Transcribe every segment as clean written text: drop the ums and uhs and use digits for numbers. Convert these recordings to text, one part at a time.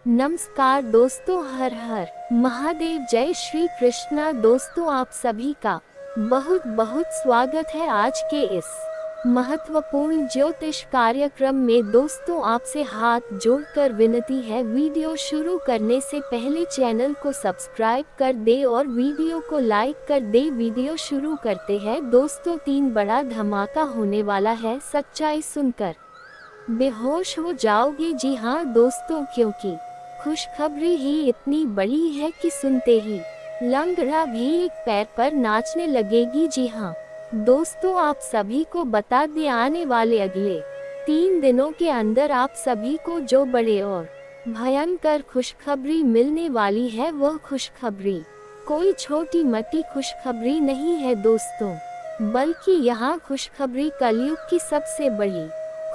नमस्कार दोस्तों, हर हर महादेव, जय श्री कृष्णा। दोस्तों, आप सभी का बहुत बहुत स्वागत है आज के इस महत्वपूर्ण ज्योतिष कार्यक्रम में। दोस्तों, आपसे हाथ जोड़कर विनती है, वीडियो शुरू करने से पहले चैनल को सब्सक्राइब कर दे और वीडियो को लाइक कर दे। वीडियो शुरू करते हैं दोस्तों। 3 बड़ा धमाका होने वाला है, सच्चाई सुनकर बेहोश हो जाओगे। जी हाँ दोस्तों, क्योंकि खुशखबरी ही इतनी बड़ी है कि सुनते ही लंगड़ा भी एक पैर पर नाचने लगेगी। जी हाँ दोस्तों, आप सभी को बता दें, आने वाले अगले 3 दिनों के अंदर आप सभी को जो बड़े और भयंकर खुशखबरी मिलने वाली है, वह खुशखबरी कोई छोटी मोटी खुशखबरी नहीं है दोस्तों, बल्कि यहाँ खुशखबरी कलयुग की सबसे बड़ी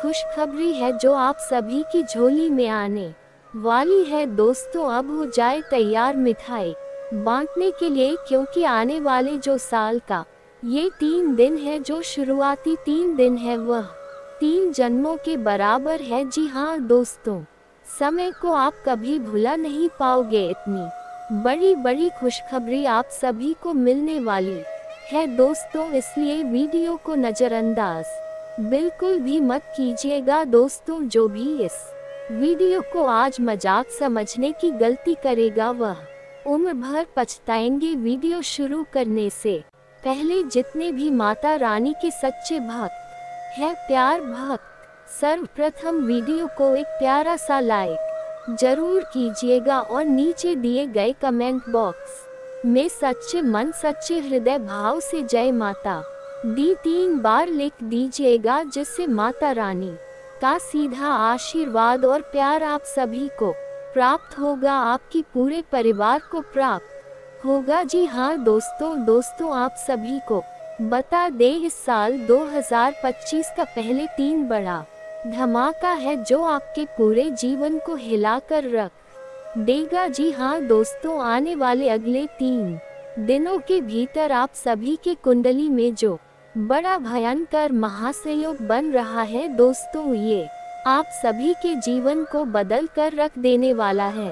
खुशखबरी है जो आप सभी की झोली में आने वाली है। दोस्तों, अब हो जाए तैयार मिठाई बांटने के लिए, क्योंकि आने वाले जो साल का ये 3 दिन है, जो शुरुआती 3 दिन है, वह 3 जन्मों के बराबर है। जी हाँ दोस्तों, समय को आप कभी भुला नहीं पाओगे। इतनी बड़ी बड़ी खुशखबरी आप सभी को मिलने वाली है दोस्तों, इसलिए वीडियो को नजरअंदाज बिल्कुल भी मत कीजिएगा दोस्तों। जो भी इस वीडियो को आज मजाक समझने की गलती करेगा, वह उम्र भर पछताएंगे। वीडियो शुरू करने से पहले जितने भी माता रानी के सच्चे भक्त है, प्यार भक्त, सर्वप्रथम वीडियो को एक प्यारा सा लाइक जरूर कीजिएगा और नीचे दिए गए कमेंट बॉक्स में सच्चे मन सच्चे हृदय भाव से जय माता दी 3 बार लिख दीजिएगा, जिससे माता रानी का सीधा आशीर्वाद और प्यार आप सभी को प्राप्त होगा, आपकी पूरे परिवार को प्राप्त होगा। जी हाँ दोस्तों, आप सभी को बता दे, इस साल 2025 का पहले 3 बड़ा धमाका है जो आपके पूरे जीवन को हिलाकर रख देगा। जी हाँ दोस्तों, आने वाले अगले 3 दिनों के भीतर आप सभी के कुंडली में जो बड़ा भयंकर महासंयोग बन रहा है दोस्तों, ये आप सभी के जीवन को बदल कर रख देने वाला है।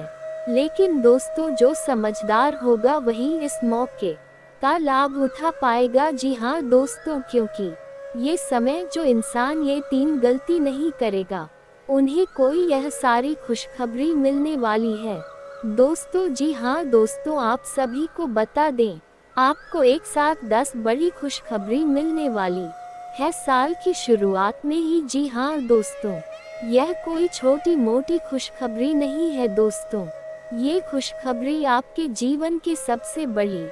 लेकिन दोस्तों, जो समझदार होगा वही इस मौके का लाभ उठा पाएगा। जी हाँ दोस्तों, क्योंकि ये समय जो इंसान ये 3 गलती नहीं करेगा, उन्हें कोई यह सारी खुशखबरी मिलने वाली है दोस्तों। जी हाँ दोस्तों, आप सभी को बता दें, आपको एक साथ 10 बड़ी खुशखबरी मिलने वाली है साल की शुरुआत में ही। जी हाँ दोस्तों, यह कोई छोटी मोटी खुशखबरी नहीं है दोस्तों, ये खुशखबरी आपके जीवन की सबसे बड़ी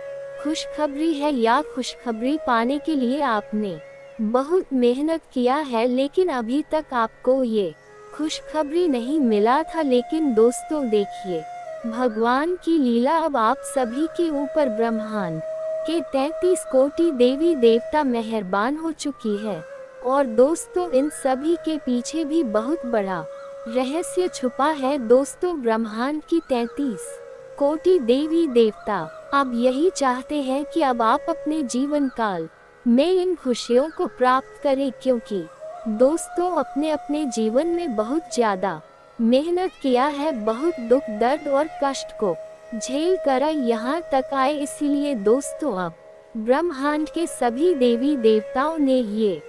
खुशखबरी है। या खुशखबरी पाने के लिए आपने बहुत मेहनत किया है, लेकिन अभी तक आपको ये खुशखबरी नहीं मिला था। लेकिन दोस्तों देखिए, भगवान की लीला, अब आप सभी के ऊपर ब्रह्मांड के 33 कोटि देवी देवता मेहरबान हो चुकी है। और दोस्तों, इन सभी के पीछे भी बहुत बड़ा रहस्य छुपा है दोस्तों। ब्रह्मांड की 33 कोटि देवी देवता अब यही चाहते हैं कि अब आप अपने जीवन काल में इन खुशियों को प्राप्त करें, क्योंकि दोस्तों अपने अपने जीवन में बहुत ज्यादा मेहनत किया है, बहुत दुख दर्द और कष्ट को झेल कर यहाँ तक आए। इसीलिए दोस्तों, अब ब्रह्मांड के सभी देवी देवताओं ने ये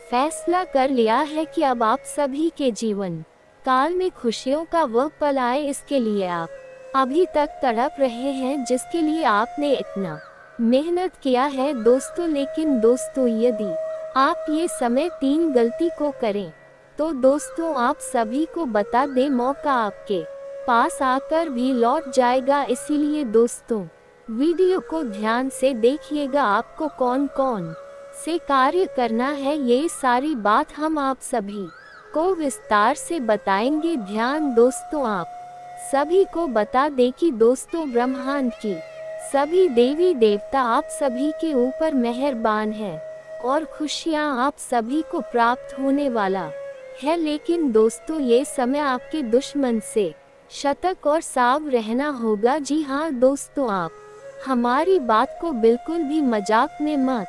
फैसला कर लिया है कि अब आप सभी के जीवन काल में खुशियों का वह पल आए। इसके लिए आप अभी तक तड़प रहे हैं, जिसके लिए आपने इतना मेहनत किया है दोस्तों। लेकिन दोस्तों, यदि आप ये समय 3 गलती को करें, तो दोस्तों आप सभी को बता दे, मौका आपके पास आकर भी लौट जाएगा। इसीलिए दोस्तों, वीडियो को ध्यान से देखिएगा, आपको कौन कौन से कार्य करना है, ये सारी बात हम आप सभी को विस्तार से बताएंगे। ध्यान दोस्तों, आप सभी को बता दे कि दोस्तों ब्रह्मांड की सभी देवी देवता आप सभी के ऊपर मेहरबान है और खुशियां आप सभी को प्राप्त होने वाला है। लेकिन दोस्तों, ये समय आपके दुश्मन से सतर्क और साव रहना होगा। जी हाँ दोस्तों, आप हमारी बात को बिल्कुल भी मजाक में मत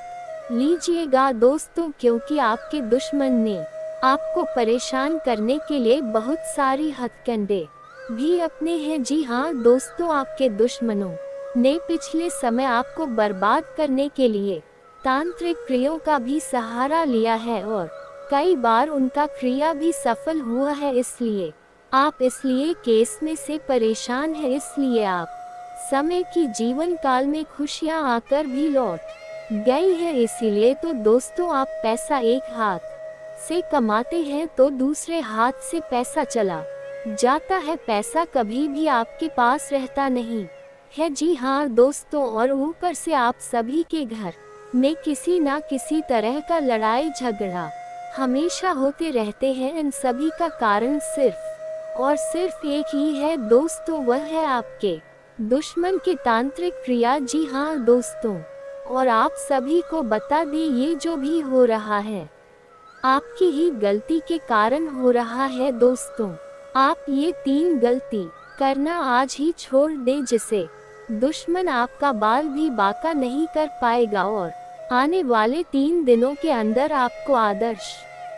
लीजिएगा दोस्तों, क्योंकि आपके दुश्मन ने आपको परेशान करने के लिए बहुत सारी हथकंडे भी अपने हैं। जी हाँ दोस्तों, आपके दुश्मनों ने पिछले समय आपको बर्बाद करने के लिए तांत्रिक क्रियाओं का भी सहारा लिया है और कई बार उनका क्रिया भी सफल हुआ है। इसलिए केस में से परेशान है। इसलिए आप समय की जीवन काल में खुशियां आकर भी लौट गई है। इसीलिए तो दोस्तों, आप पैसा एक हाथ से कमाते हैं तो दूसरे हाथ से पैसा चला जाता है। पैसा कभी भी आपके पास रहता नहीं है। जी हाँ दोस्तों, और ऊपर से आप सभी के घर में किसी ना किसी तरह का लड़ाई झगड़ा हमेशा होते रहते हैं। इन सभी का कारण सिर्फ और सिर्फ एक ही है दोस्तों, वह है आपके दुश्मन की तांत्रिक क्रिया। जी हाँ दोस्तों, और आप सभी को बता दें, ये जो भी हो रहा है आपकी ही गलती के कारण हो रहा है दोस्तों। आप ये 3 गलती करना आज ही छोड़ दें, जिसे दुश्मन आपका बाल भी बांका नहीं कर पाएगा और आने वाले 3 दिनों के अंदर आपको आदर्श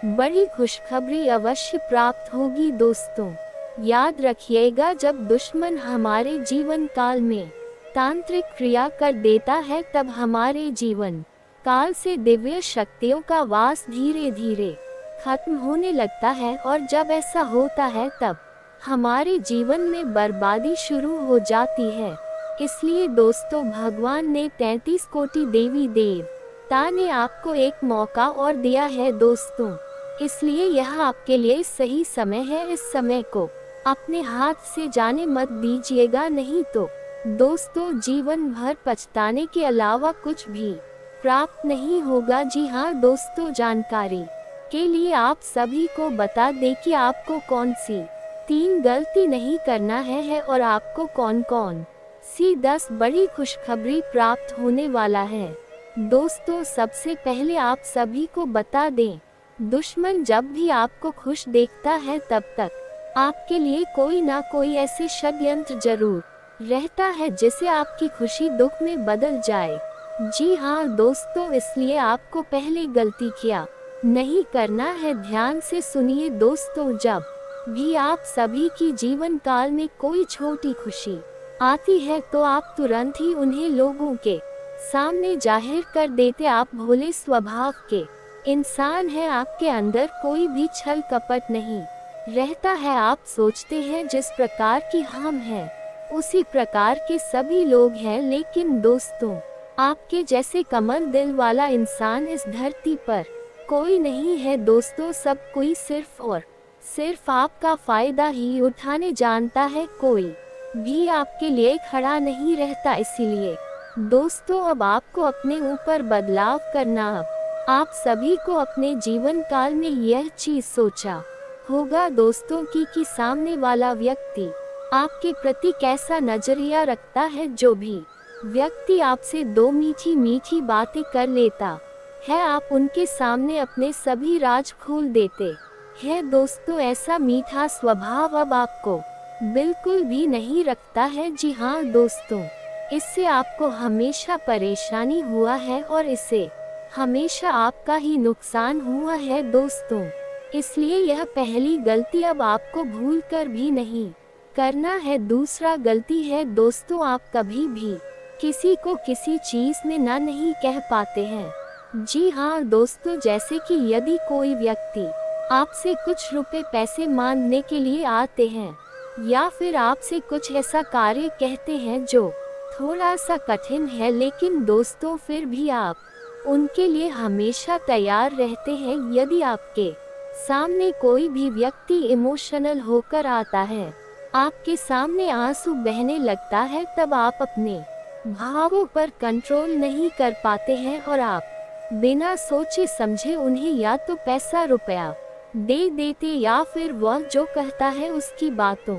बड़ी खुशखबरी अवश्य प्राप्त होगी दोस्तों। याद रखिएगा, जब दुश्मन हमारे जीवन काल में तांत्रिक क्रिया कर देता है तब हमारे जीवन काल से दिव्य शक्तियों का वास धीरे धीरे खत्म होने लगता है, और जब ऐसा होता है तब हमारे जीवन में बर्बादी शुरू हो जाती है। इसलिए दोस्तों, भगवान ने 33 कोटि देवी देवता ने आपको एक मौका और दिया है दोस्तों। इसलिए यह आपके लिए सही समय है। इस समय को अपने हाथ से जाने मत दीजिएगा, नहीं तो दोस्तों जीवन भर पछताने के अलावा कुछ भी प्राप्त नहीं होगा। जी हाँ दोस्तों, जानकारी के लिए आप सभी को बता दें कि आपको कौन सी 3 गलती नहीं करना है और आपको कौन कौन सी 10 बड़ी खुशखबरी प्राप्त होने वाला है। दोस्तों, सबसे पहले आप सभी को बता दें, दुश्मन जब भी आपको खुश देखता है तब तक आपके लिए कोई ना कोई ऐसे षड्यंत्र जरूर रहता है जिसे आपकी खुशी दुख में बदल जाए। जी हाँ दोस्तों, इसलिए आपको पहले गलती क्या नहीं करना है, ध्यान से सुनिए दोस्तों। जब भी आप सभी की जीवन काल में कोई छोटी खुशी आती है तो आप तुरंत ही उन्हें लोगों के सामने जाहिर कर देते। आप भोले स्वभाव के इंसान हैं, आपके अंदर कोई भी छल कपट नहीं रहता है। आप सोचते हैं जिस प्रकार की हम हैं उसी प्रकार के सभी लोग हैं, लेकिन दोस्तों आपके जैसे कमल दिल वाला इंसान इस धरती पर कोई नहीं है। दोस्तों, सब कोई सिर्फ और सिर्फ आपका फायदा ही उठाने जानता है, कोई भी आपके लिए खड़ा नहीं रहता। इसीलिए दोस्तों, अब आपको अपने ऊपर बदलाव करना। अब आप सभी को अपने जीवन काल में यह चीज सोचा होगा दोस्तों कि सामने वाला व्यक्ति आपके प्रति कैसा नजरिया रखता है। जो भी व्यक्ति आपसे 2 मीठी मीठी बातें कर लेता है, आप उनके सामने अपने सभी राज खोल देते हैं। दोस्तों, ऐसा मीठा स्वभाव अब आपको बिल्कुल भी नहीं रखता है। जी हाँ दोस्तों, इससे आपको हमेशा परेशानी हुआ है और इससे हमेशा आपका ही नुकसान हुआ है दोस्तों। इसलिए यह पहली गलती अब आपको भूल कर भी नहीं करना है। दूसरा गलती है दोस्तों, आप कभी भी किसी को किसी चीज में ना नहीं कह पाते हैं। जी हाँ दोस्तों, जैसे कि यदि कोई व्यक्ति आपसे कुछ रुपए पैसे मांगने के लिए आते हैं या फिर आपसे कुछ ऐसा कार्य कहते हैं जो थोड़ा सा कठिन है, लेकिन दोस्तों फिर भी आप उनके लिए हमेशा तैयार रहते हैं। यदि आपके सामने कोई भी व्यक्ति इमोशनल होकर आता है, आपके सामने आंसू बहने लगता है, तब आप अपने भावों पर कंट्रोल नहीं कर पाते हैं और आप बिना सोचे समझे उन्हें या तो पैसा रुपया दे देते या फिर वह जो कहता है उसकी बातों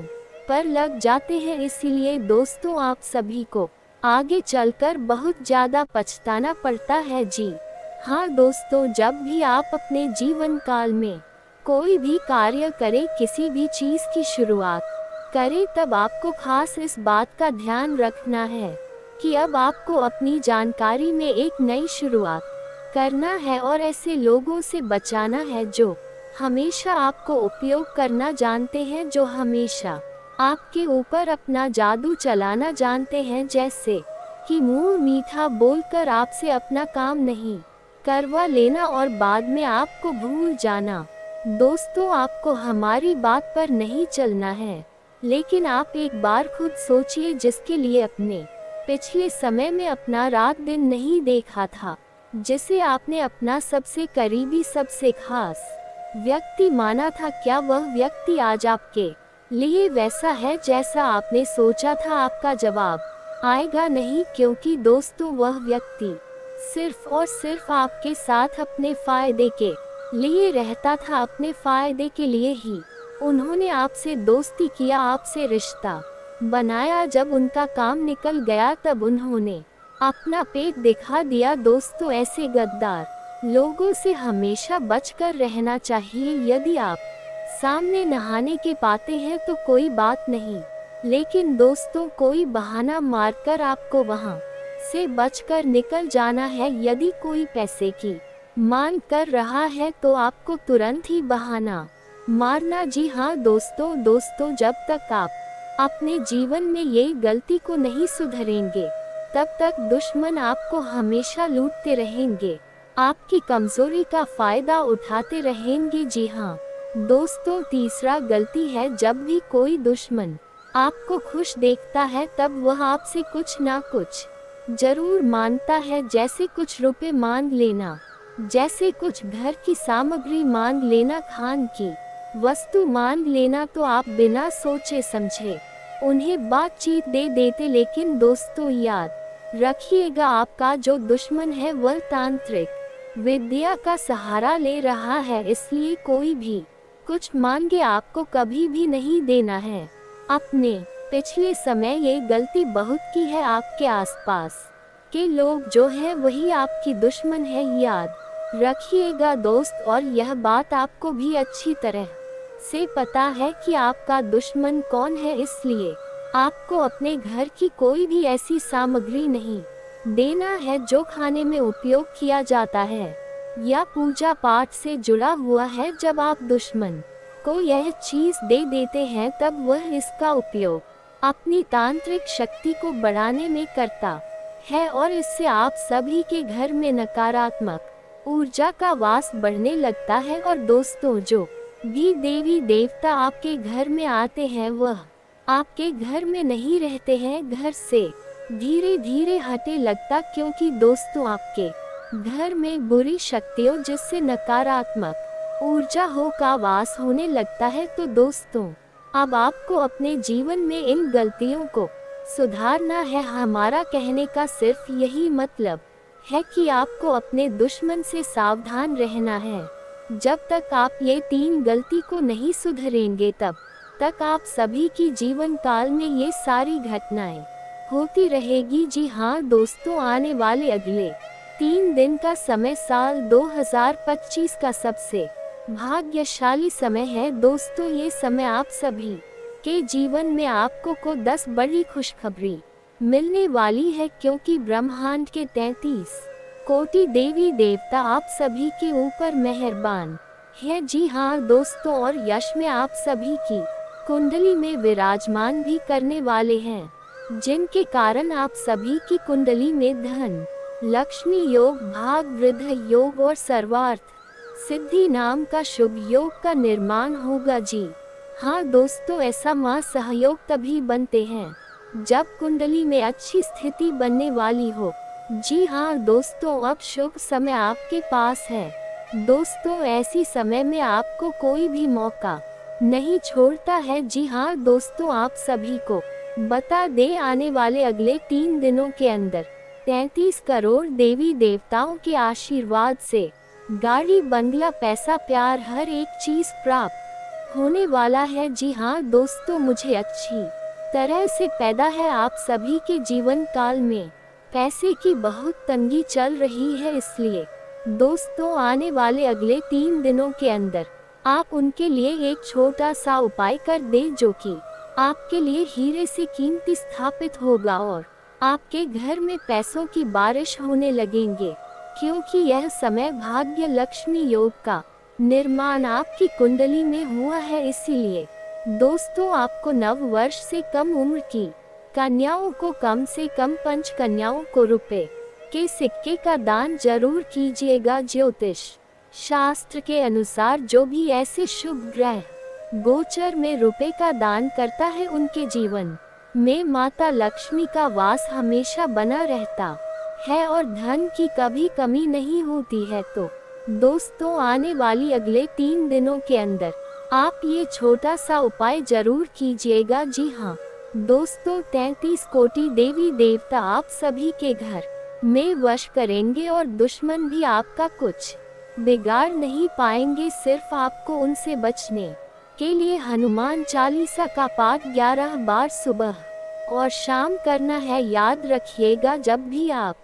पर लग जाते हैं। इसीलिए दोस्तों, आप सभी को आगे चलकर बहुत ज्यादा पछताना पड़ता है। जी हाँ दोस्तों, जब भी आप अपने जीवन काल में कोई भी कार्य करें, किसी भी चीज की शुरुआत करें, तब आपको खास इस बात का ध्यान रखना है कि अब आपको अपनी जानकारी में एक नई शुरुआत करना है और ऐसे लोगों से बचाना है जो हमेशा आपको उपयोग करना जानते हैं, जो हमेशा आपके ऊपर अपना जादू चलाना जानते हैं, जैसे कि मुंह मीठा बोलकर आपसे अपना काम नहीं करवा लेना और बाद में आपको भूल जाना। दोस्तों, आपको हमारी बात पर नहीं चलना है, लेकिन आप एक बार खुद सोचिए, जिसके लिए अपने पिछले समय में अपना रात दिन नहीं देखा था, जिसे आपने अपना सबसे करीबी सबसे खास व्यक्ति माना था, क्या वह व्यक्ति आज आपके लिए वैसा है जैसा आपने सोचा था? आपका जवाब आएगा नहीं, क्योंकि दोस्तों वह व्यक्ति सिर्फ और सिर्फ आपके साथ अपने फायदे के लिए रहता था, अपने फायदे के लिए ही उन्होंने आपसे दोस्ती किया, आपसे रिश्ता बनाया। जब उनका काम निकल गया तब उन्होंने अपना पेट दिखा दिया। दोस्तों, ऐसे गद्दार लोगों से हमेशा बचकर रहना चाहिए। यदि आप सामने नहाने के पाते हैं तो कोई बात नहीं, लेकिन दोस्तों कोई बहाना मारकर आपको वहां से बचकर निकल जाना है। यदि कोई पैसे की मांग कर रहा है तो आपको तुरंत ही बहाना मारना। जी हाँ दोस्तों, जब तक आप अपने जीवन में ये गलती को नहीं सुधरेंगे, तब तक दुश्मन आपको हमेशा लूटते रहेंगे, आपकी कमजोरी का फायदा उठाते रहेंगे। जी हाँ दोस्तों, तीसरा गलती है, जब भी कोई दुश्मन आपको खुश देखता है तब वह आपसे कुछ ना कुछ जरूर मांगता है, जैसे कुछ रुपए मांग लेना, जैसे कुछ घर की सामग्री मांग लेना, खान की वस्तु मांग लेना। तो आप बिना सोचे समझे उन्हें बातचीत दे देते। लेकिन दोस्तों याद रखिएगा, आपका जो दुश्मन है वह तांत्रिक विद्या का सहारा ले रहा है, इसलिए कोई भी कुछ मांगे आपको कभी भी नहीं देना है। अपने पिछले समय ये गलती बहुत की है, आपके आसपास के लोग जो है वही आपकी दुश्मन है, याद रखिएगा दोस्त। और यह बात आपको भी अच्छी तरह से पता है कि आपका दुश्मन कौन है, इसलिए आपको अपने घर की कोई भी ऐसी सामग्री नहीं देना है जो खाने में उपयोग किया जाता है या पूजा पाठ से जुड़ा हुआ है। जब आप दुश्मन को यह चीज दे देते हैं तब वह इसका उपयोग अपनी तांत्रिक शक्ति को बढ़ाने में करता है और इससे आप सभी के घर में नकारात्मक ऊर्जा का वास बढ़ने लगता है। और दोस्तों, जो भी देवी देवता आपके घर में आते हैं वह आपके घर में नहीं रहते हैं, घर से धीरे धीरे हटे लगता, क्योंकि दोस्तों आपके घर में बुरी शक्तियों जिससे नकारात्मक ऊर्जा हो का वास होने लगता है। तो दोस्तों, अब आपको अपने जीवन में इन गलतियों को सुधारना है। हमारा कहने का सिर्फ यही मतलब है कि आपको अपने दुश्मन से सावधान रहना है। जब तक आप ये 3 गलती को नहीं सुधरेंगे तब तक आप सभी की जीवन काल में ये सारी घटनाएं होती रहेगी। जी हाँ दोस्तों, आने वाले अगले 3 दिन का समय साल 2025 का सबसे भाग्यशाली समय है। दोस्तों, ये समय आप सभी के जीवन में आपको को 10 बड़ी खुशखबरी मिलने वाली है, क्योंकि ब्रह्मांड के 33 कोटि देवी देवता आप सभी के ऊपर मेहरबान है। जी हाँ दोस्तों, और यश में आप सभी की कुंडली में विराजमान भी करने वाले हैं, जिनके कारण आप सभी की कुंडली में धन, लक्ष्मी योग, भाग वृद्धि योग और सर्वार्थ सिद्धि नाम का शुभ योग का निर्माण होगा। जी हाँ दोस्तों, ऐसा मां सहयोग तभी बनते हैं जब कुंडली में अच्छी स्थिति बनने वाली हो। जी हाँ दोस्तों, अब शुभ समय आपके पास है। दोस्तों, ऐसी समय में आपको कोई भी मौका नहीं छोड़ता है। जी हाँ दोस्तों, आप सभी को बता दे, आने वाले अगले 3 दिनों के अंदर 33 करोड़ देवी देवताओं के आशीर्वाद से गाड़ी, बंगला, पैसा, प्यार, हर एक चीज प्राप्त होने वाला है। जी हाँ दोस्तों, मुझे अच्छी तरह से पैदा है। आप सभी के जीवन काल में पैसे की बहुत तंगी चल रही है, इसलिए दोस्तों आने वाले अगले 3 दिनों के अंदर आप उनके लिए एक छोटा सा उपाय कर दें, जो कि आपके लिए हीरे से कीमती स्थापित होगा और आपके घर में पैसों की बारिश होने लगेंगे, क्योंकि यह समय भाग्य लक्ष्मी योग का निर्माण आपकी कुंडली में हुआ है। इसीलिए दोस्तों, आपको नव वर्ष से कम उम्र की कन्याओं को कम से कम 5 कन्याओं को रुपए के सिक्के का दान जरूर कीजिएगा। ज्योतिष शास्त्र के अनुसार जो भी ऐसे शुभ ग्रह गोचर में रुपए का दान करता है, उनके जीवन में माता लक्ष्मी का वास हमेशा बना रहता है और धन की कभी कमी नहीं होती है। तो दोस्तों, आने वाली अगले 3 दिनों के अंदर आप ये छोटा सा उपाय जरूर कीजिएगा। जी हाँ दोस्तों, 33 कोटि देवी देवता आप सभी के घर में वश करेंगे और दुश्मन भी आपका कुछ बिगाड़ नहीं पाएंगे। सिर्फ आपको उनसे बचने के लिए हनुमान चालीसा का पाठ 11 बार सुबह और शाम करना है। याद रखिएगा, जब भी आप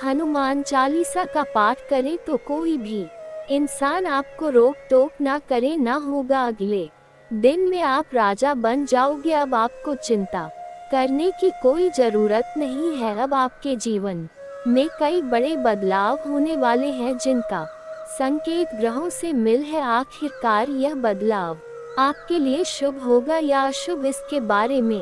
हनुमान चालीसा का पाठ करें तो कोई भी इंसान आपको रोक टोक ना करे, ना होगा अगले दिन में आप राजा बन जाओगे। अब आपको चिंता करने की कोई जरूरत नहीं है। अब आपके जीवन में कई बड़े बदलाव होने वाले हैं, जिनका संकेत ग्रहों से मिल है। आखिरकार यह बदलाव आपके लिए शुभ होगा या अशुभ, इसके बारे में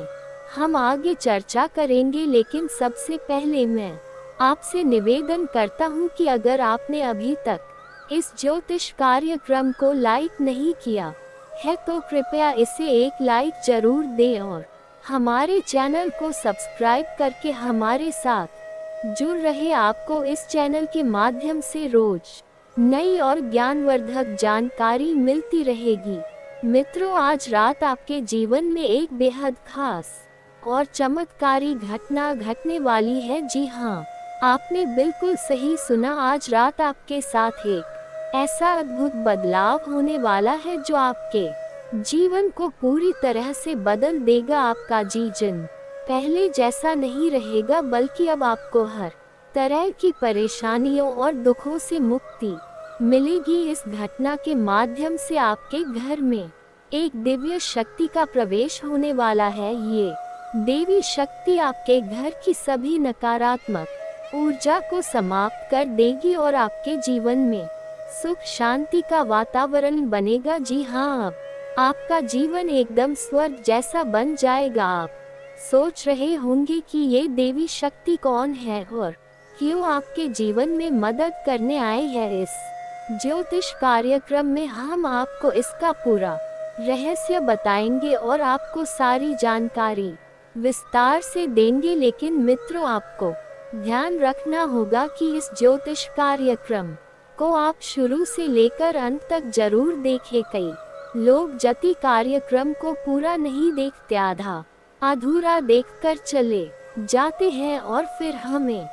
हम आगे चर्चा करेंगे। लेकिन सबसे पहले मैं आपसे निवेदन करता हूं कि अगर आपने अभी तक इस ज्योतिष कार्यक्रम को लाइक नहीं किया है तो कृपया इसे एक लाइक जरूर दें और हमारे चैनल को सब्सक्राइब करके हमारे साथ जुड़ रहे। आपको इस चैनल के माध्यम से रोज नई और ज्ञानवर्धक जानकारी मिलती रहेगी। मित्रों, आज रात आपके जीवन में एक बेहद खास और चमत्कारी घटना घटने वाली है। जी हाँ, आपने बिल्कुल सही सुना। आज रात आपके साथ एक ऐसा अद्भुत बदलाव होने वाला है जो आपके जीवन को पूरी तरह से बदल देगा। आपका जीवन पहले जैसा नहीं रहेगा, बल्कि अब आपको हर तरह की परेशानियों और दुखों से मुक्ति मिलेगी। इस घटना के माध्यम से आपके घर में एक दिव्य शक्ति का प्रवेश होने वाला है। ये देवी शक्ति आपके घर की सभी नकारात्मक ऊर्जा को समाप्त कर देगी और आपके जीवन में सुख शांति का वातावरण बनेगा। जी हाँ, अब आपका जीवन एकदम स्वर्ग जैसा बन जाएगा। आप सोच रहे होंगे कि ये देवी शक्ति कौन है और क्यों आपके जीवन में मदद करने आई है। इस ज्योतिष कार्यक्रम में हम आपको इसका पूरा रहस्य बताएंगे और आपको सारी जानकारी विस्तार से देंगे। लेकिन मित्रों, आपको ध्यान रखना होगा कि इस ज्योतिष कार्यक्रम को आप शुरू से लेकर अंत तक जरूर देखें। कई लोग जति कार्यक्रम को पूरा नहीं देखते, आधा अधूरा देखकर चले जाते हैं और फिर हमें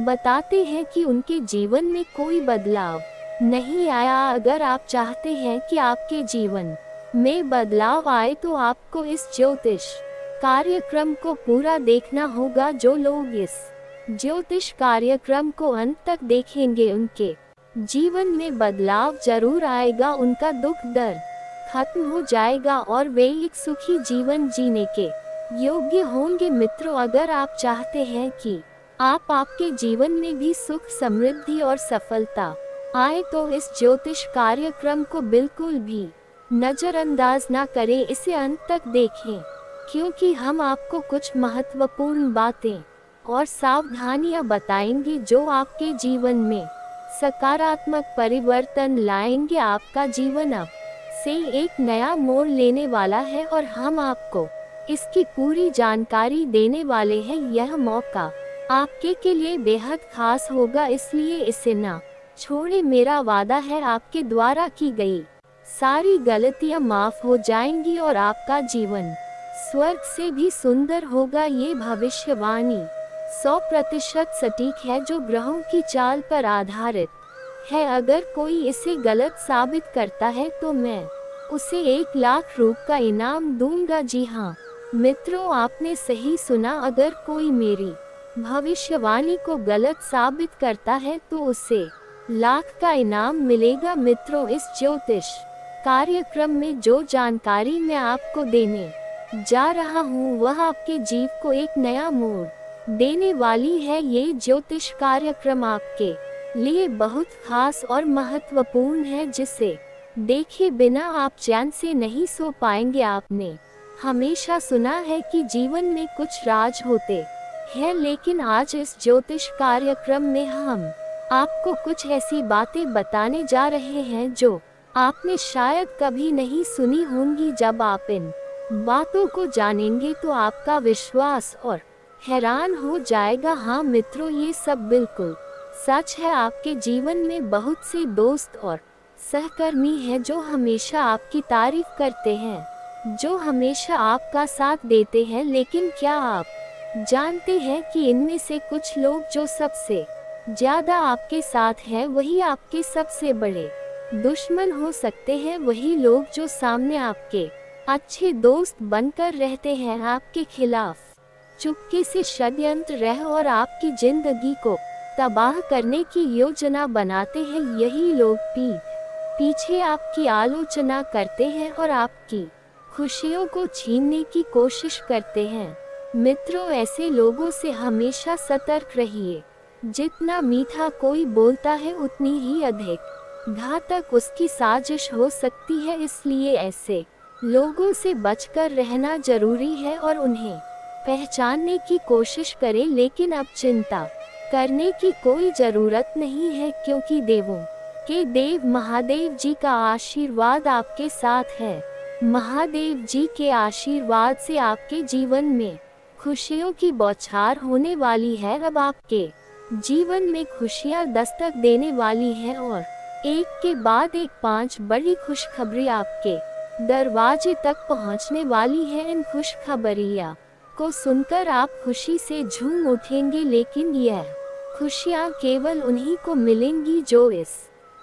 बताते हैं कि उनके जीवन में कोई बदलाव नहीं आया। अगर आप चाहते हैं कि आपके जीवन में बदलाव आए तो आपको इस ज्योतिष कार्यक्रम को पूरा देखना होगा। जो लोग इस ज्योतिष कार्यक्रम को अंत तक देखेंगे, उनके जीवन में बदलाव जरूर आएगा। उनका दुख दर्द खत्म हो जाएगा और वे एक सुखी जीवन जीने के योग्य होंगे। मित्रों, अगर आप चाहते हैं कि आपके जीवन में भी सुख, समृद्धि और सफलता आए तो इस ज्योतिष कार्यक्रम को बिल्कुल भी नजरअंदाज ना करें, इसे अंत तक देखें, क्योंकि हम आपको कुछ महत्वपूर्ण बातें और सावधानियां बताएंगे जो आपके जीवन में सकारात्मक परिवर्तन लाएंगे। आपका जीवन अब से एक नया मोड़ लेने वाला है और हम आपको इसकी पूरी जानकारी देने वाले हैं। यह मौका आपके के लिए बेहद खास होगा, इसलिए इसे ना छोड़े। मेरा वादा है, आपके द्वारा की गई सारी गलतियां माफ हो जाएंगी और आपका जीवन स्वर्ग से भी सुंदर होगा। ये भविष्यवाणी 100% सटीक है, जो ग्रहों की चाल पर आधारित है। अगर कोई इसे गलत साबित करता है तो मैं उसे 1 लाख रुपए का इनाम दूंगा। जी हाँ मित्रों, आपने सही सुना। अगर कोई मेरी भविष्यवाणी को गलत साबित करता है तो उसे लाख का इनाम मिलेगा। मित्रों, इस ज्योतिष कार्यक्रम में जो जानकारी मैं आपको देने जा रहा हूँ वह आपके जीवन को एक नया मोड़ देने वाली है। ये ज्योतिष कार्यक्रम आपके लिए बहुत खास और महत्वपूर्ण है, जिसे देखे बिना आप चैन से नहीं सो पाएंगे। आपने हमेशा सुना है कि जीवन में कुछ राज होते हैं, लेकिन आज इस ज्योतिष कार्यक्रम में हम आपको कुछ ऐसी बातें बताने जा रहे हैं जो आपने शायद कभी नहीं सुनी होंगी। जब आप इन बातों को जानेंगे तो आपका विश्वास और हैरान हो जाएगा। हाँ मित्रों, ये सब बिल्कुल सच है। आपके जीवन में बहुत से दोस्त और सहकर्मी हैं जो हमेशा आपकी तारीफ करते हैं, जो हमेशा आपका साथ देते हैं, लेकिन क्या आप जानते हैं कि इनमें से कुछ लोग जो सबसे ज्यादा आपके साथ हैं वही आपके सबसे बड़े दुश्मन हो सकते हैं। वही लोग जो सामने आपके अच्छे दोस्त बनकर रहते हैं, आपके खिलाफ चुपके से षड्यंत्र रह और आपकी जिंदगी को तबाह करने की योजना बनाते हैं, यही लोग पीछे आपकी आलोचना करते हैं और आपकी खुशियों को छीनने की कोशिश करते हैं। मित्रों, ऐसे लोगों से हमेशा सतर्क रहिए। जितना मीठा कोई बोलता है उतनी ही अधिक घातक उसकी साजिश हो सकती है। इसलिए ऐसे लोगों से बचकर रहना जरूरी है और उन्हें पहचानने की कोशिश करें। लेकिन अब चिंता करने की कोई जरूरत नहीं है, क्योंकि देवों के देव महादेव जी का आशीर्वाद आपके साथ है। महादेव जी के आशीर्वाद से आपके जीवन में खुशियों की बौछार होने वाली है। अब आपके जीवन में खुशियां दस्तक देने वाली हैं और एक के बाद एक 5 बड़ी खुशखबरी आपके दरवाजे तक पहुंचने वाली है। इन खुशखबरियां को सुनकर आप खुशी से झूम उठेंगे, लेकिन यह खुशियां केवल उन्हीं को मिलेंगी जो इस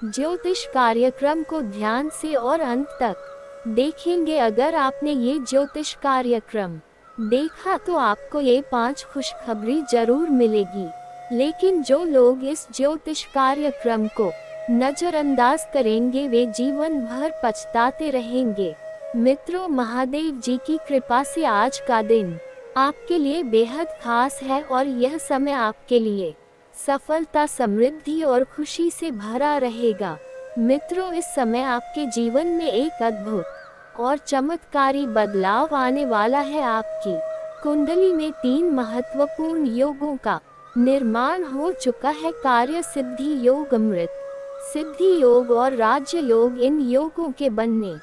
ज्योतिष कार्यक्रम को ध्यान से और अंत तक देखेंगे। अगर आपने ये ज्योतिष कार्यक्रम देखा तो आपको ये 5 खुशखबरी जरूर मिलेगी, लेकिन जो लोग इस ज्योतिष कार्यक्रम को नजरअंदाज करेंगे वे जीवन भर पछताते रहेंगे। मित्रों, महादेव जी की कृपा से आज का दिन आपके लिए बेहद खास है और यह समय आपके लिए सफलता, समृद्धि और खुशी से भरा रहेगा। मित्रों, इस समय आपके जीवन में एक अद्भुत और चमत्कारी बदलाव आने वाला है। आपकी कुंडली में 3 महत्वपूर्ण योगों का निर्माण हो चुका है। कार्य सिद्धि योग, अमृत सिद्धि योग और राज्य योग। इन योगों के बनने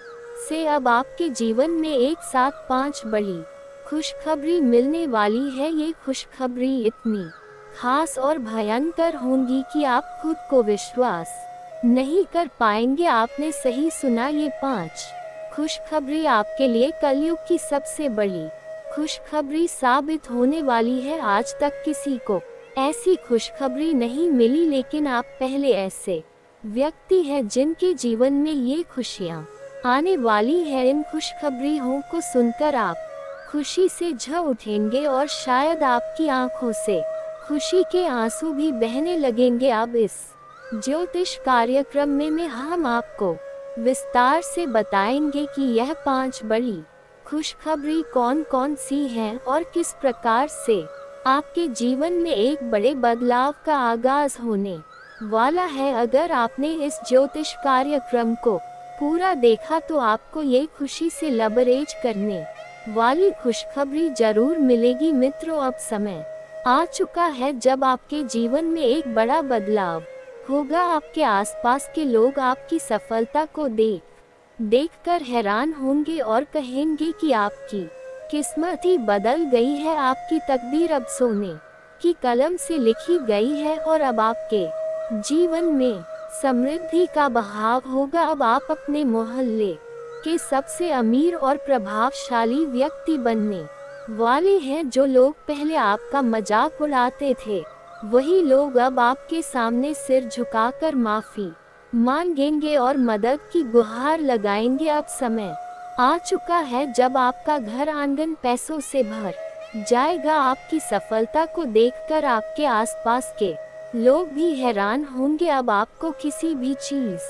से अब आपके जीवन में एक साथ 5 बड़ी खुशखबरी मिलने वाली है। ये खुशखबरी इतनी खास और भयंकर होंगी कि आप खुद को विश्वास नहीं कर पाएंगे। आपने सही सुना, ये 5 खुशखबरी आपके लिए कलयुग की सबसे बड़ी खुशखबरी साबित होने वाली है। आज तक किसी को ऐसी खुशखबरी नहीं मिली, लेकिन आप पहले ऐसे व्यक्ति हैं जिनके जीवन में ये खुशियाँ आने वाली है। इन खुशखबरियों को सुनकर आप खुशी से झ उठेंगे और शायद आपकी आंखों से खुशी के आंसू भी बहने लगेंगे। अब इस ज्योतिष कार्यक्रम में हम आपको विस्तार से बताएंगे कि यह 5 बड़ी खुशखबरी कौन कौन सी हैं और किस प्रकार से आपके जीवन में एक बड़े बदलाव का आगाज होने वाला है। अगर आपने इस ज्योतिष कार्यक्रम को पूरा देखा तो आपको ये खुशी से लबरेज करने वाली खुशखबरी जरूर मिलेगी। मित्रों, अब समय आ चुका है जब आपके जीवन में एक बड़ा बदलाव होगा। आपके आसपास के लोग आपकी सफलता को देखकर हैरान होंगे और कहेंगे कि आपकी किस्मत ही बदल गई है। आपकी तकदीर अब सोने की कलम से लिखी गई है और अब आपके जीवन में समृद्धि का बहाव होगा। अब आप अपने मोहल्ले के सबसे अमीर और प्रभावशाली व्यक्ति बनने वाले हैं। जो लोग पहले आपका मजाक उड़ाते थे वही लोग अब आपके सामने सिर झुकाकर माफी मांगेंगे और मदद की गुहार लगाएंगे। अब समय आ चुका है जब आपका घर आंगन पैसों से भर जाएगा। आपकी सफलता को देखकर आपके आसपास के लोग भी हैरान होंगे। अब आपको किसी भी चीज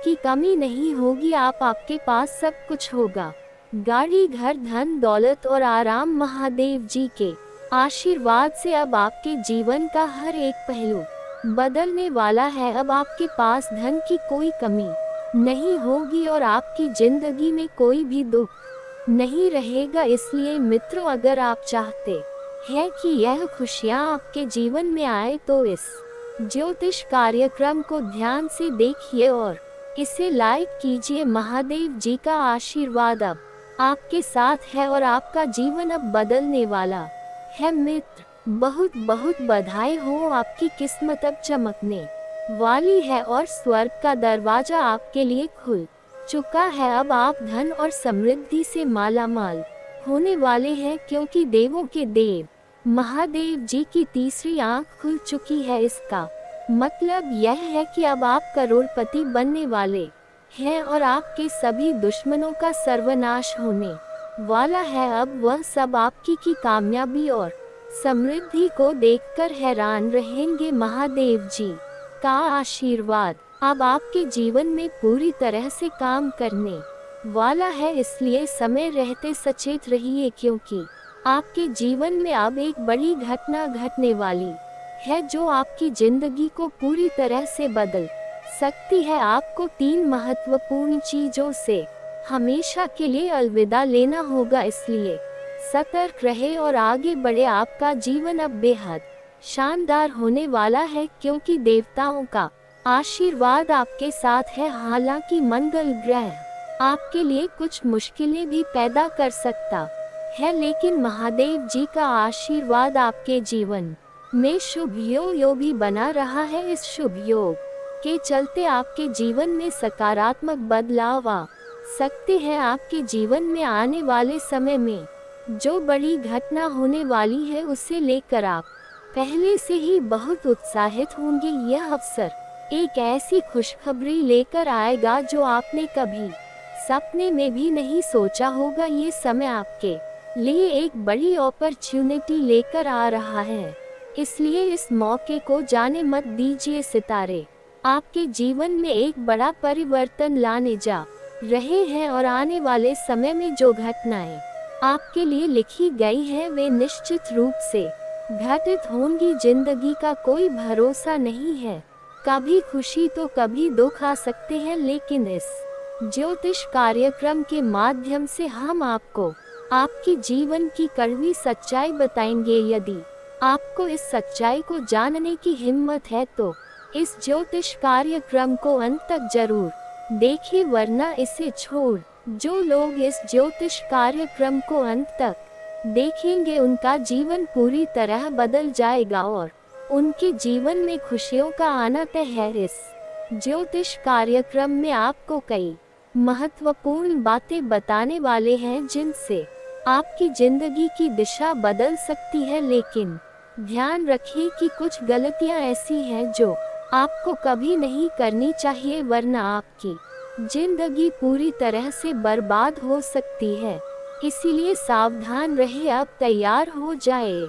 की कमी नहीं होगी। आपके पास सब कुछ होगा, गाड़ी, घर, धन, दौलत और आराम। महादेव जी के आशीर्वाद से अब आपके जीवन का हर एक पहलू बदलने वाला है। अब आपके पास धन की कोई कमी नहीं होगी और आपकी जिंदगी में कोई भी दुख नहीं रहेगा। इसलिए मित्रों, अगर आप चाहते हैं कि यह खुशियाँ आपके जीवन में आए तो इस ज्योतिष कार्यक्रम को ध्यान से देखिए और इसे लाइक कीजिए। महादेव जी का आशीर्वाद अब आपके साथ है और आपका जीवन अब बदलने वाला है। मित्र, बहुत बहुत बधाई हो, आपकी किस्मत अब चमकने वाली है और स्वर्ग का दरवाजा आपके लिए खुल चुका है। अब आप धन और समृद्धि से मालामाल होने वाले हैं, क्योंकि देवों के देव महादेव जी की तीसरी आंख खुल चुकी है। इसका मतलब यह है कि अब आप करोड़पति बनने वाले हैं और आपके सभी दुश्मनों का सर्वनाश होने वाला है। अब वह सब आपकी की कामयाबी और समृद्धि को देखकर हैरान रहेंगे। महादेव जी का आशीर्वाद अब आपके जीवन में पूरी तरह से काम करने वाला है। इसलिए समय रहते सचेत रहिए, क्योंकि आपके जीवन में अब एक बड़ी घटना घटने वाली है जो आपकी जिंदगी को पूरी तरह से बदल सकती है। आपको 3 महत्वपूर्ण चीजों से हमेशा के लिए अलविदा लेना होगा, इसलिए सतर्क रहे और आगे बढ़े। आपका जीवन अब बेहद शानदार होने वाला है, क्योंकि देवताओं का आशीर्वाद आपके साथ है। हालांकि मंगल ग्रह आपके लिए कुछ मुश्किलें भी पैदा कर सकता है, लेकिन महादेव जी का आशीर्वाद आपके जीवन में शुभ योग भी बना रहा है। इस शुभ योग के चलते आपके जीवन में सकारात्मक बदलाव आ सकते हैं। आपके जीवन में आने वाले समय में जो बड़ी घटना होने वाली है, उसे लेकर आप पहले से ही बहुत उत्साहित होंगे। यह अवसर एक ऐसी खुशखबरी लेकर आएगा जो आपने कभी सपने में भी नहीं सोचा होगा। ये समय आपके लिए एक बड़ी अपॉर्चुनिटी लेकर आ रहा है, इसलिए इस मौके को जाने मत दीजिए। सितारे आपके जीवन में एक बड़ा परिवर्तन लाने जा रहे हैं और आने वाले समय में जो घटनाएं आपके लिए लिखी गई हैं, वे निश्चित रूप से घटित होंगी। जिंदगी का कोई भरोसा नहीं है, कभी खुशी तो कभी दुख आ सकते हैं, लेकिन इस ज्योतिष कार्यक्रम के माध्यम से हम आपको आपकी जीवन की कड़वी सच्चाई बताएंगे। यदि आपको इस सच्चाई को जानने की हिम्मत है तो इस ज्योतिष कार्यक्रम को अंत तक जरूर देखिए, वरना इसे छोड़ जो लोग इस ज्योतिष कार्यक्रम को अंत तक देखेंगे, उनका जीवन पूरी तरह बदल जाएगा और उनके जीवन में खुशियों का आना तय है। इस ज्योतिष कार्यक्रम में आपको कई महत्वपूर्ण बातें बताने वाले हैं, जिनसे आपकी जिंदगी की दिशा बदल सकती है। लेकिन ध्यान रखिए कि कुछ गलतियां ऐसी हैं जो आपको कभी नहीं करनी चाहिए, वरना आपकी जिंदगी पूरी तरह से बर्बाद हो सकती है। इसीलिए सावधान रहे, अब तैयार हो जाए,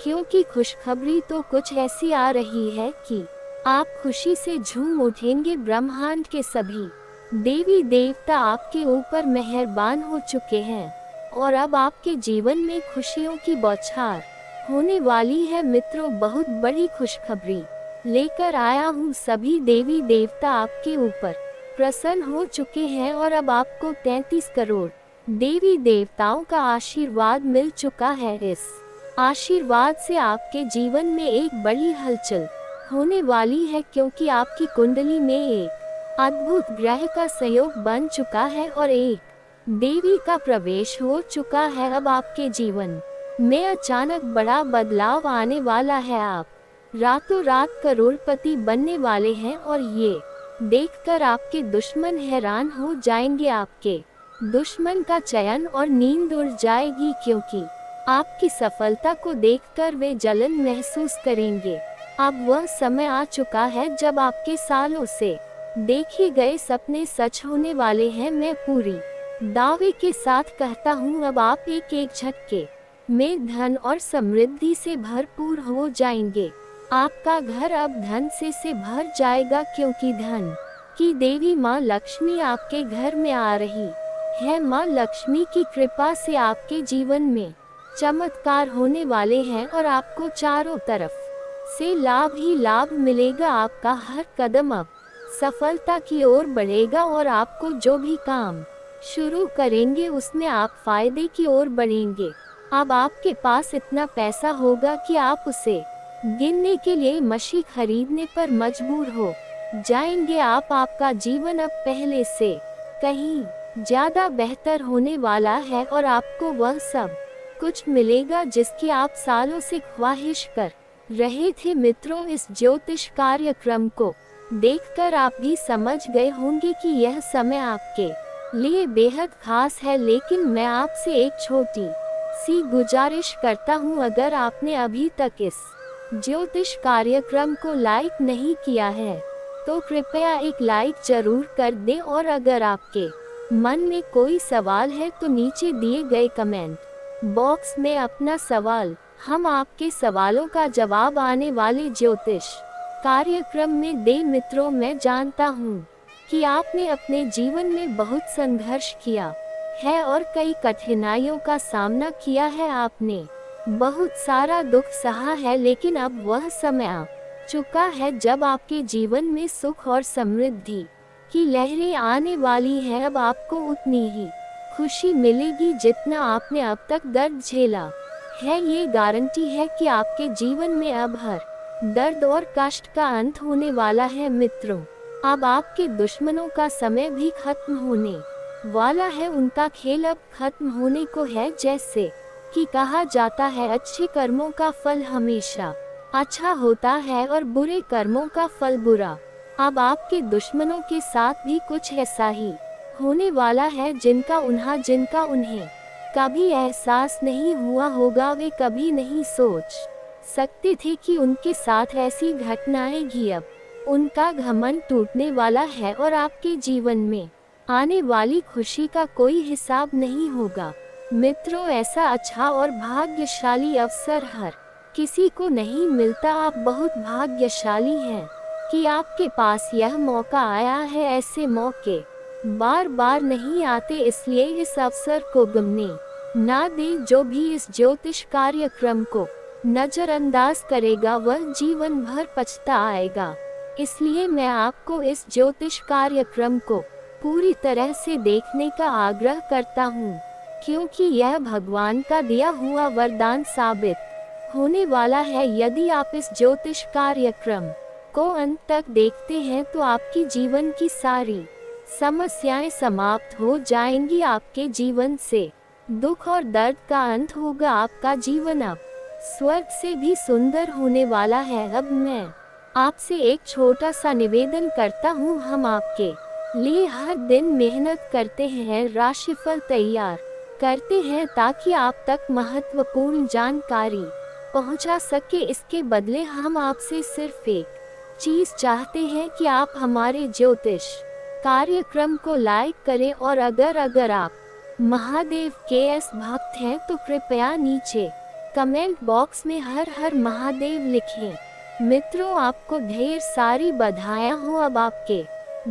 क्योंकि खुशखबरी तो कुछ ऐसी आ रही है कि आप खुशी से झूम उठेंगे। ब्रह्मांड के सभी देवी देवता आपके ऊपर मेहरबान हो चुके हैं और अब आपके जीवन में खुशियों की बौछार होने वाली है। मित्रों, बहुत बड़ी खुशखबरी लेकर आया हूँ। सभी देवी देवता आपके ऊपर प्रसन्न हो चुके हैं और अब आपको 33 करोड़ देवी देवताओं का आशीर्वाद मिल चुका है। इस आशीर्वाद से आपके जीवन में एक बड़ी हलचल होने वाली है, क्योंकि आपकी कुंडली में एक अद्भुत ग्रह का सहयोग बन चुका है और एक देवी का प्रवेश हो चुका है। अब आपके जीवन में अचानक बड़ा बदलाव आने वाला है। आप रातों रात करोड़पति बनने वाले हैं और ये देखकर आपके दुश्मन हैरान हो जाएंगे। आपके दुश्मन का चयन और नींद उड़ जाएगी, क्योंकि आपकी सफलता को देखकर वे जलन महसूस करेंगे। अब वह समय आ चुका है जब आपके सालों से देखे गए सपने सच होने वाले हैं। मैं पूरी दावे के साथ कहता हूँ, अब आप एक एक झटके में धन और समृद्धि से भरपूर हो जाएंगे। आपका घर अब धन से भर जाएगा, क्योंकि धन की देवी माँ लक्ष्मी आपके घर में आ रही है। माँ लक्ष्मी की कृपा से आपके जीवन में चमत्कार होने वाले हैं और आपको चारों तरफ से लाभ ही लाभ मिलेगा। आपका हर कदम अब सफलता की ओर बढ़ेगा और आपको जो भी काम शुरू करेंगे उसमें आप फायदे की ओर बढ़ेंगे। अब आपके पास इतना पैसा होगा कि आप उसे गिनने के लिए मशीन खरीदने पर मजबूर हो जाएंगे। आपका जीवन अब पहले से कहीं ज्यादा बेहतर होने वाला है और आपको वह सब कुछ मिलेगा जिसकी आप सालों से ख्वाहिश कर रहे थे। मित्रों, इस ज्योतिष कार्यक्रम को देखकर आप भी समझ गए होंगे कि यह समय आपके लिए बेहद खास है, लेकिन मैं आपसे एक छोटी सी गुजारिश करता हूँ। अगर आपने अभी तक इस ज्योतिष कार्यक्रम को लाइक नहीं किया है तो कृपया एक लाइक जरूर कर दें, और अगर आपके मन में कोई सवाल है तो नीचे दिए गए कमेंट बॉक्स में अपना सवाल हम आपके सवालों का जवाब आने वाले ज्योतिष कार्यक्रम में दे। मित्रों, मैं जानता हूँ कि आपने अपने जीवन में बहुत संघर्ष किया है और कई कठिनाइयों का सामना किया है। आपने बहुत सारा दुख सहा है, लेकिन अब वह समय आ चुका है जब आपके जीवन में सुख और समृद्धि की लहरें आने वाली हैं। अब आपको उतनी ही खुशी मिलेगी जितना आपने अब तक दर्द झेला है। ये गारंटी है कि आपके जीवन में अब हर दर्द और कष्ट का अंत होने वाला है। मित्रों, अब आपके दुश्मनों का समय भी खत्म होने वाला है। उनका खेल अब खत्म होने को है। जैसे कि कहा जाता है, अच्छे कर्मों का फल हमेशा अच्छा होता है और बुरे कर्मों का फल बुरा। अब आपके दुश्मनों के साथ भी कुछ ऐसा ही होने वाला है जिनका उन्हें कभी एहसास नहीं हुआ होगा। वे कभी नहीं सोच सकते थे कि उनके साथ ऐसी घटनाएं भी अब उनका घमंड टूटने वाला है और आपके जीवन में आने वाली खुशी का कोई हिसाब नहीं होगा। मित्रों, ऐसा अच्छा और भाग्यशाली अवसर हर किसी को नहीं मिलता। आप बहुत भाग्यशाली हैं कि आपके पास यह मौका आया है। ऐसे मौके बार बार नहीं आते, इसलिए इस अवसर को गंवाने ना दें। जो भी इस ज्योतिष कार्यक्रम को नजरअंदाज करेगा वह जीवन भर पछताएगा। इसलिए मैं आपको इस ज्योतिष कार्यक्रम को पूरी तरह से देखने का आग्रह करता हूँ, क्योंकि यह भगवान का दिया हुआ वरदान साबित होने वाला है। यदि आप इस ज्योतिष कार्यक्रम को अंत तक देखते हैं तो आपकी जीवन की सारी समस्याएं समाप्त हो जाएंगी। आपके जीवन से दुख और दर्द का अंत होगा। आपका जीवन अब स्वर्ग से भी सुंदर होने वाला है। अब मैं आपसे एक छोटा सा निवेदन करता हूँ। हम आपके लिए हर दिन मेहनत करते हैं, राशिफल तैयार करते हैं ताकि आप तक महत्वपूर्ण जानकारी पहुंचा सके। इसके बदले हम आपसे सिर्फ एक चीज चाहते हैं कि आप हमारे ज्योतिष कार्यक्रम को लाइक करें, और अगर आप महादेव के भक्त हैं तो कृपया नीचे कमेंट बॉक्स में हर हर महादेव लिखें। मित्रों, आपको ढेर सारी बधाइयाँ हो। अब आपके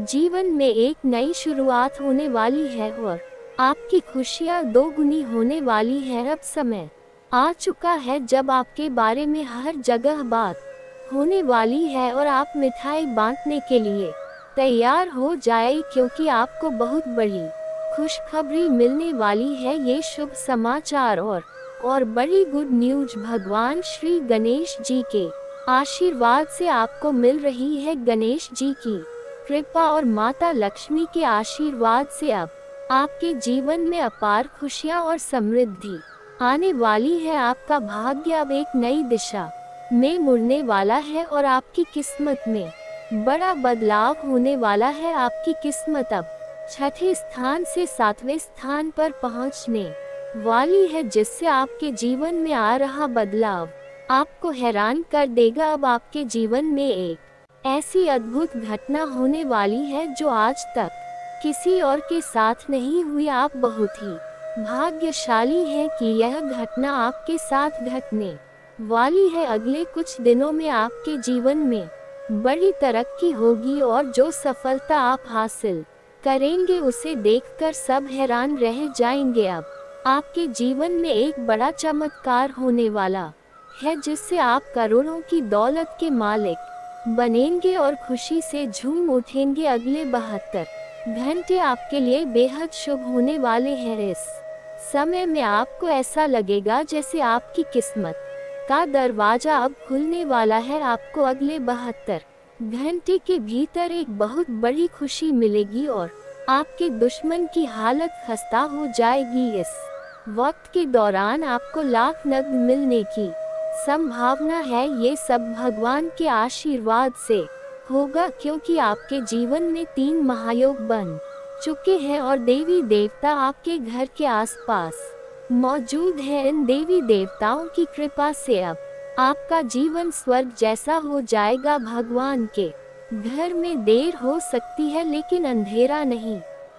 जीवन में एक नई शुरुआत होने वाली है और आपकी खुशियाँ दोगुनी होने वाली है। अब समय आ चुका है जब आपके बारे में हर जगह बात होने वाली है और आप मिठाई बांटने के लिए तैयार हो जाए, क्योंकि आपको बहुत बड़ी खुशखबरी मिलने वाली है। ये शुभ समाचार और बड़ी गुड न्यूज भगवान श्री गणेश जी के आशीर्वाद से आपको मिल रही है। गणेश जी की कृपा और माता लक्ष्मी के आशीर्वाद से अब आपके जीवन में अपार खुशियां और समृद्धि आने वाली है। आपका भाग्य अब एक नई दिशा में मुड़ने वाला है और आपकी किस्मत में बड़ा बदलाव होने वाला है। आपकी किस्मत अब छठे स्थान से 7वें स्थान पर पहुंचने वाली है, जिससे आपके जीवन में आ रहा बदलाव आपको हैरान कर देगा। अब आपके जीवन में एक ऐसी अद्भुत घटना होने वाली है जो आज तक किसी और के साथ नहीं हुई। आप बहुत ही भाग्यशाली हैं कि यह घटना आपके साथ घटने वाली है। अगले कुछ दिनों में आपके जीवन में बड़ी तरक्की होगी और जो सफलता आप हासिल करेंगे उसे देखकर सब हैरान रह जाएंगे। अब आपके जीवन में एक बड़ा चमत्कार होने वाला है, जिससे आप करोड़ों की दौलत के मालिक बनेंगे और खुशी से झूम उठेंगे। अगले 72 घंटे आपके लिए बेहद शुभ होने वाले हैं। इस समय में आपको ऐसा लगेगा जैसे आपकी किस्मत का दरवाजा अब खुलने वाला है। आपको अगले 72 घंटे के भीतर एक बहुत बड़ी खुशी मिलेगी और आपके दुश्मन की हालत खस्ता हो जाएगी। इस वक्त के दौरान आपको लाख नगद मिलने की संभावना है। ये सब भगवान के आशीर्वाद से होगा, क्योंकि आपके जीवन में 3 महायोग बन चुके हैं और देवी देवता आपके घर के आसपास मौजूद हैं। इन देवी देवताओं की कृपा से अब आपका जीवन स्वर्ग जैसा हो जाएगा। भगवान के घर में देर हो सकती है लेकिन अंधेरा नहीं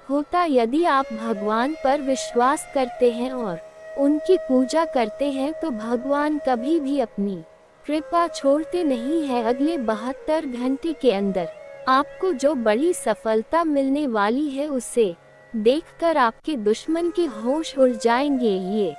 होता। यदि आप भगवान पर विश्वास करते हैं और उनकी पूजा करते हैं तो भगवान कभी भी अपनी कृपा छोड़ते नहीं है। अगले 72 घंटे के अंदर आपको जो बड़ी सफलता मिलने वाली है उसे देखकर आपके दुश्मन के होश उड़ जाएंगे। ये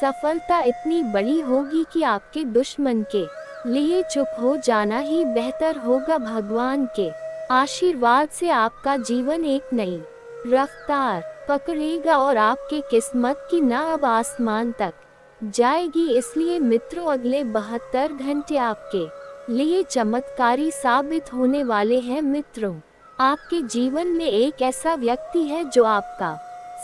सफलता इतनी बड़ी होगी कि आपके दुश्मन के लिए चुप हो जाना ही बेहतर होगा। भगवान के आशीर्वाद से आपका जीवन एक नई रफ्तार पकड़ेगा और आपके किस्मत की नाव आसमान तक जाएगी। इसलिए मित्रों, अगले 72 घंटे आपके लिए चमत्कारी साबित होने वाले हैं। मित्रों, आपके जीवन में एक ऐसा व्यक्ति है जो आपका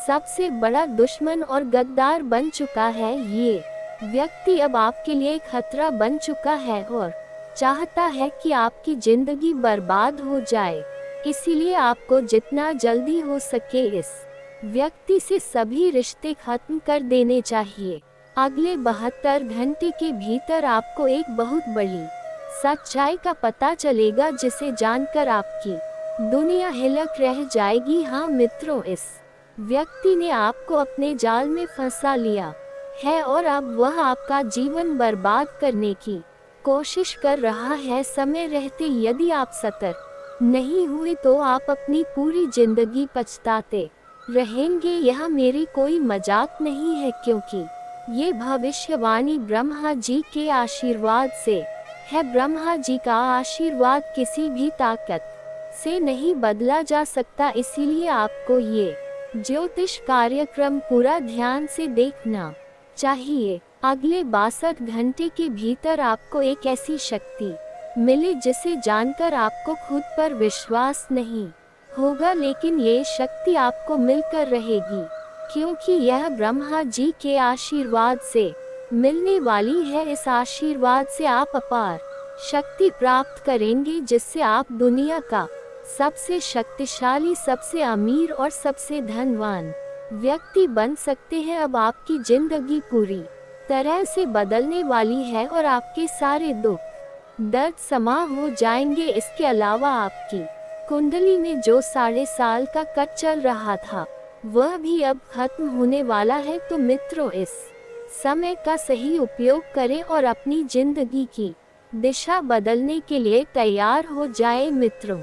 सबसे बड़ा दुश्मन और गद्दार बन चुका है। ये व्यक्ति अब आपके लिए खतरा बन चुका है और चाहता है कि आपकी जिंदगी बर्बाद हो जाए। इसीलिए आपको जितना जल्दी हो सके इस व्यक्ति से सभी रिश्ते खत्म कर देने चाहिए। अगले 72 घंटे के भीतर आपको एक बहुत बड़ी सच्चाई का पता चलेगा जिसे जानकर आपकी दुनिया हिलक रह जाएगी। हाँ मित्रों, इस व्यक्ति ने आपको अपने जाल में फंसा लिया है और अब वह आपका जीवन बर्बाद करने की कोशिश कर रहा है। समय रहते यदि आप सतर्क नहीं हुए तो आप अपनी पूरी जिंदगी पछताते रहेंगे। यह मेरी कोई मजाक नहीं है, क्योंकि ये भविष्यवाणी ब्रह्मा जी के आशीर्वाद से है। ब्रह्मा जी का आशीर्वाद किसी भी ताकत से नहीं बदला जा सकता। इसीलिए आपको ये ज्योतिष कार्यक्रम पूरा ध्यान से देखना चाहिए। अगले 62 घंटे के भीतर आपको एक ऐसी शक्ति मिले जिसे जानकर आपको खुद पर विश्वास नहीं होगा, लेकिन ये शक्ति आपको मिलकर रहेगी, क्योंकि यह ब्रह्मा जी के आशीर्वाद से मिलने वाली है। इस आशीर्वाद से आप अपार शक्ति प्राप्त करेंगे, जिससे आप दुनिया का सबसे शक्तिशाली, सबसे अमीर और सबसे धनवान व्यक्ति बन सकते हैं। अब आपकी जिंदगी पूरी तरह से बदलने वाली है और आपके सारे दुख दर्द समा हो जाएंगे। इसके अलावा आपकी कुंडली में जो 3.5 साल का कट चल रहा था वह भी अब खत्म होने वाला है। तो मित्रों, इस समय का सही उपयोग करें और अपनी जिंदगी की दिशा बदलने के लिए तैयार हो जाए। मित्रों,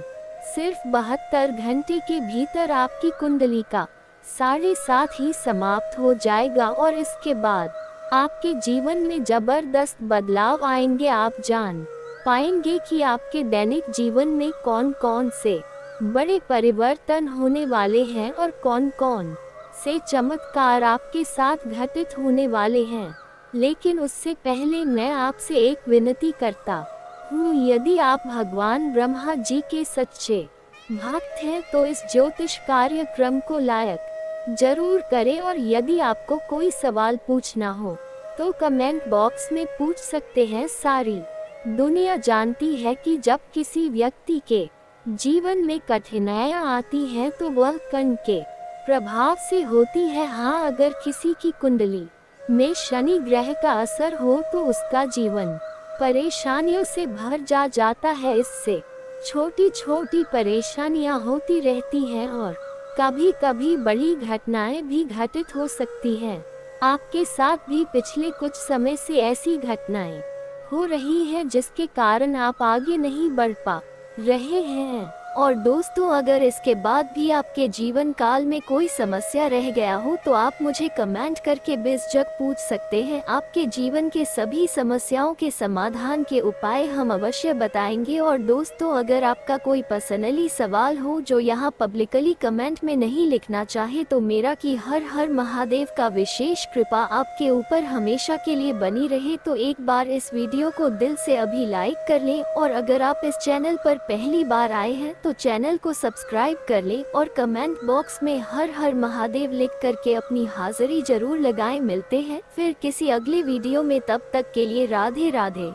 सिर्फ 72 घंटे के भीतर आपकी कुंडली का 7.5 ही समाप्त हो जाएगा और इसके बाद आपके जीवन में जबरदस्त बदलाव आएंगे। आप जान पाएंगे कि आपके दैनिक जीवन में कौन कौन से बड़े परिवर्तन होने वाले हैं और कौन कौन से चमत्कार आपके साथ घटित होने वाले हैं। लेकिन उससे पहले मैं आपसे एक विनती करता हूँ, यदि आप भगवान ब्रह्मा जी के सच्चे भक्त हैं तो इस ज्योतिष कार्यक्रम को लाइक जरूर करें, और यदि आपको कोई सवाल पूछना हो तो कमेंट बॉक्स में पूछ सकते हैं। सारी दुनिया जानती है कि जब किसी व्यक्ति के जीवन में कठिनाइयाँ आती हैं तो वह कण के प्रभाव से होती है। हाँ, अगर किसी की कुंडली में शनि ग्रह का असर हो तो उसका जीवन परेशानियों से भर जाता है। इससे छोटी छोटी परेशानियां होती रहती हैं और कभी कभी बड़ी घटनाएं भी घटित हो सकती हैं। आपके साथ भी पिछले कुछ समय से ऐसी घटनाएं हो रही हैं जिसके कारण आप आगे नहीं बढ़ पा रहे हैं। और दोस्तों, अगर इसके बाद भी आपके जीवन काल में कोई समस्या रह गया हो तो आप मुझे कमेंट करके बेझिझक पूछ सकते हैं। आपके जीवन के सभी समस्याओं के समाधान के उपाय हम अवश्य बताएंगे। और दोस्तों, अगर आपका कोई पर्सनली सवाल हो जो यहाँ पब्लिकली कमेंट में नहीं लिखना चाहे तो मेरा कि हर हर महादेव का विशेष कृपा आपके ऊपर हमेशा के लिए बनी रहे। तो एक बार इस वीडियो को दिल से अभी लाइक कर लें, और अगर आप इस चैनल पर पहली बार आए हैं तो चैनल को सब्सक्राइब कर लें और कमेंट बॉक्स में हर हर महादेव लिख करके अपनी हाजिरी जरूर लगाएं। मिलते हैं फिर किसी अगले वीडियो में, तब तक के लिए राधे राधे।